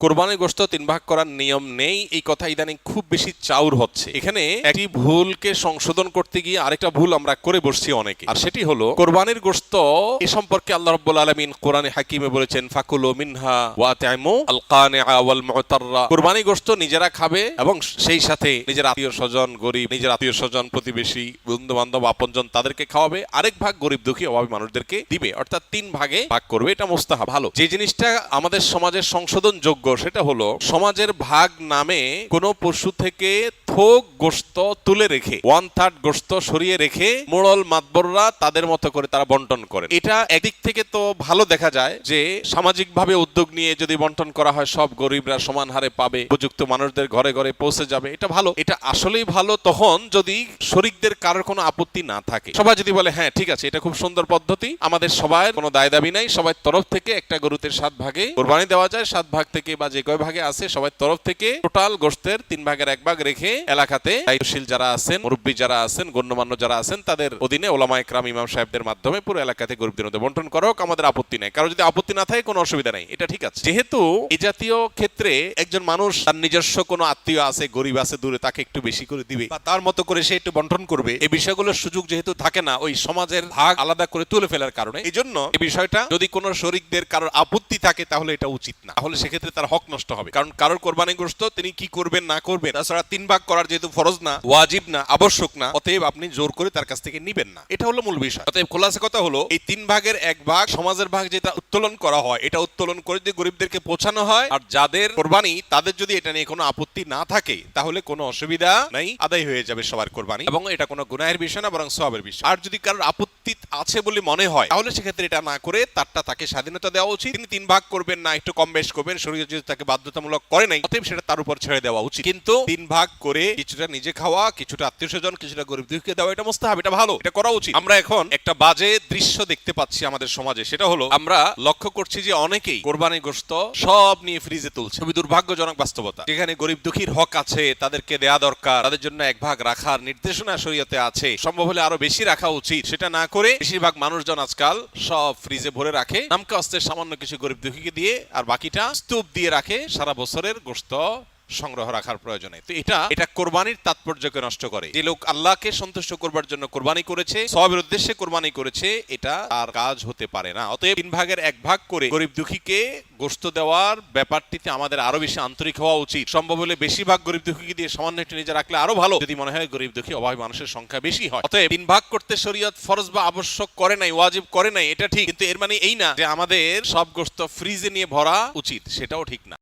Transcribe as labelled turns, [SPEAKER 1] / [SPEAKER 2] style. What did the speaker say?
[SPEAKER 1] কোরবানির গোশত তিন ভাগ করার নিয়ম নেই, এই কথা ইদানিং খুব বেশি চাউর হচ্ছে। এখানে একটি ভুলকে সংশোধন করতে গিয়ে আরেকটা ভুল আমরা করে বসছি অনেকে, আর সেটি হলো কোরবানির গোশত এ সম্পর্কে আল্লাহ রাব্বুল আলামিন কোরআনে হাকিমে বলেছেন ফাকুলু মিনহা ওয়া আতইমু আল কানিআ ওয়াল মুতাররা। কোরবানি গোশত নিজেরা খাবে এবং সেই সাথে নিজের আত্মীয় স্বজন, গরিব, নিজের আত্মীয় স্বজন, প্রতিবেশী, বন্ধু বান্ধব, আপনজন তাদেরকে খাওয়াবে, আরেক ভাগ গরিব দুঃখী অভাবী মানুষদেরকে দিবে, অর্থাৎ তিন ভাগে ভাগ করবে। এটা মুস্তাহাব, ভালো। যে জিনিসটা আমাদের সমাজের সংশোধন যোগ্য সেটা হলো সমাজের ভাগ নামে কোনো পশু থেকে থোক গোশত তুলে রেখে 1/3 গোশত সরিয়ে রেখে মোড়ল মাতবররা তাদের মতো করে তারা বন্টন করে। এটা একদিক থেকে তো ভালো দেখা যায় যে সামাজিকভাবে উদ্যোগ নিয়ে যদি বন্টন করা হয় সব গরিবরা সমান হারে পাবে, উপযুক্ত মানুষদের ঘরে ঘরে পৌঁছে যাবে, এটা ভালো। এটা আসলেই ভালো তখন যদি শরিকদের কারোর কোনো আপত্তি না থাকে। সবাই যদি বলে হ্যাঁ ঠিক আছে এটা খুব সুন্দর পদ্ধতি, আমাদের সবাই কোনো দায় দাবি নাই, সবাই তরফ থেকে একটা গরুতে 7 ভাগে কোরবানি দেওয়া যায়, 7 ভাগ থেকে বা যে কয় ভাগে আছে সবাই তরফ থেকে টোটাল গোশতের 3 ভাগের 1 ভাগ রেখে এলাকাতে দায়িত্বশীল যারা আছেন, মুরব্বী যারা আছেন, গণ্যমান্য যারা আছেন তাদের অধীনে ওলামা ইকরাম, ইমাম সাহেবদের মাধ্যমে পুরো এলাকাতে গরিবদের মধ্যে বন্টন করো, আমাদের আপত্তি নাই। কারো যদি আপত্তি না থাকে কোনো অসুবিধা নাই, এটা ঠিক আছে। যেহেতু এই জাতীয় ক্ষেত্রে একজন মানুষ তার নিজস্ব কোনো আত্মীয় আছে, গরিব আছে দূরে, তাকে একটু বেশি করে দিবে বা তার মতো করে সে একটু বন্টন করবে, এই বিষয়গুলোর সুযোগ যেহেতু থাকে না ওই সমাজের ভাগ আলাদা করে তুলে ফেলার কারণে, এই জন্য এই বিষয়টা যদি কোনো শরিকদের কারোর আপত্তি থাকে তাহলে এটা উচিত না, তাহলে সেক্ষেত্রে তার হক নষ্ট হবে। কারণ কারোর কোরবানি গোশত তিনি কি করবেন না করবেন, তাছাড়া 3 ভাগ করার যেহেতু ফরজ না, ওয়াজিব না, আবশ্যক না, অতএব আপনি জোর করে তার কাছ থেকে নিবেন না, এটা হলো মূল বিষয়। অতএব খোলাসা কথা হলো এই 3 ভাগের 1 ভাগ সমাজের ভাগ যেটা উত্তোলন করা হয়, এটা উত্তোলন করে যদি গরিবদেরকে পৌঁছানো হয়, আর যাদের কোরবানি তাদের যদি এটা নিয়ে কোনো আপত্তি না থাকে তাহলে কোনো অসুবিধা নাই, আদায় হয়ে যাবে সবার কোরবানি, এবং এটা কোনো গুনাহের বিষয় না বরং সওয়াবের বিষয়। আর যদি কারোর আপত্তি আছে বলে মনে হয় তাহলে সেক্ষেত্রে এটা না করে তারটা তাকে স্বাধীনতা দেওয়া উচিত। তিনি 3 ভাগ করবেন না, একটু কম বেশ করবেন, শরীয়ত যদি তাকে বাধ্যতামূলক করে নাই, অতএব সেটা তার উপর ছেড়ে দেওয়া উচিত। কিন্তু 3 ভাগ করে কিছুটা নিজে খাওয়া, কিছুটা আত্মীয় স্বজন, কিছুটা গরিব দুঃখীকে দেওয়া, এটা মুস্তাহাব, এটা ভালো, এটা করা উচিত। আমরা এখন একটা বাজে দৃশ্য দেখতে পাচ্ছি আমাদের সমাজে, সেটা হলো আমরা লক্ষ্য করছি যে অনেকেই কোরবানি গোশত সব নিয়ে ফ্রিজে তুলছে। খুবই দুর্ভাগ্যজনক বাস্তবতা। যেখানে গরিব দুঃখীর হক আছে, তাদেরকে দেয়া দরকার, তাদের জন্য 1 ভাগ রাখার নির্দেশনা শরীয়তে আছে, সম্ভব হলে আরো বেশি রাখা উচিত, সেটা না করে বেশিরভাগ মানুষজন আজকাল সব ফ্রিজে ভরে রাখে, নামকে অস্তে সামান্য কিছু গরিব দুঃখীকে দিয়ে আর বাকিটা স্তূপ দিয়ে রাখে সারা বছরের গোশত সংগ্রহ রাখার প্রয়োজনে। তো এটা কোরবানির তাৎপর্যকে নষ্ট করে। যে লোক আল্লাহকে সন্তুষ্ট করবার জন্য কোরবানি করেছে, সওয়াবের উদ্দেশ্যে কোরবানি করেছে, এটা আর কাজ হতে পারে না। অতএব 3 ভাগের 1 ভাগ করে গরিব দুঃখীকে গোশত দেওয়ার ব্যাপারটিতে আমাদের আরো বেশি আন্তরিক হওয়া উচিত। সম্ভব হলে বেশিরভাগ গরিব দুঃখীকে দিয়ে সামান্য একটু নিজে রাখলে আরো ভালো, যদি মনে হয় গরিব দুঃখী অভাবী মানুষের সংখ্যা বেশি হয়। অতএব 3 ভাগ করতে শরীয়ত ফরজ বা আবশ্যক করে নাই, ওয়াজিব করে নাই, এটা ঠিক, কিন্তু এর মানে এই না যে আমাদের সব গোশত ফ্রিজে নিয়ে ভরা উচিত, সেটাও ঠিক না।